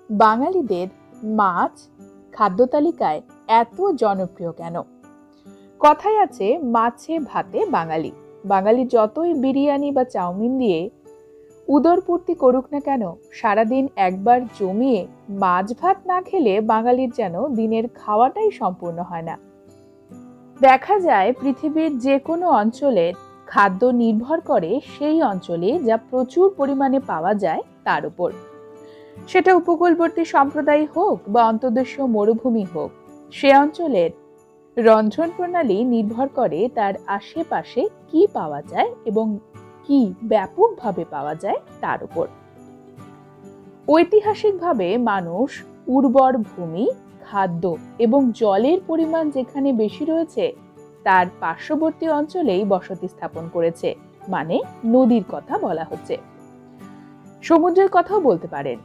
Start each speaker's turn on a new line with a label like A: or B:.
A: বাঙালিদের মাছ খাদ্য তালিকায় এত জনপ্রিয় কেন? কথায় আছে মাছে ভাতে বাঙালি। বাঙালি যতই বিরিয়ানি বা চাউমিন দিয়ে উদরপূর্তি করুক না কেন, সারাদিন একবার জমিয়ে মাছ ভাত না খেলে বাঙালির যেন দিনের খাওয়াটাই সম্পূর্ণ হয় না। দেখা যায় পৃথিবীর যে কোনো অঞ্চলের খাদ্য নির্ভর করে সেই অঞ্চলে যা প্রচুর পরিমাণে পাওয়া যায় তার উপর। সেটা উপকূলবর্তী সম্প্রদায় হোক বা অন্তর্দেশীয় মরুভূমি হোক, সে অঞ্চলের রন্ধন প্রণালী নির্ভর করে তার আশেপাশে কি পাওয়া যায় এবং কি ব্যাপকভাবে পাওয়া যায় তার উপর। ঐতিহাসিকভাবে মানুষ উর্বর ভূমি, খাদ্য এবং জলের পরিমাণ যেখানে বেশি রয়েছে তার পার্শ্ববর্তী অঞ্চলেই বসতি স্থাপন করেছে, মানে নদীর কথা বলা হচ্ছে। সমুদ্রের কথাও বলতে পারেন,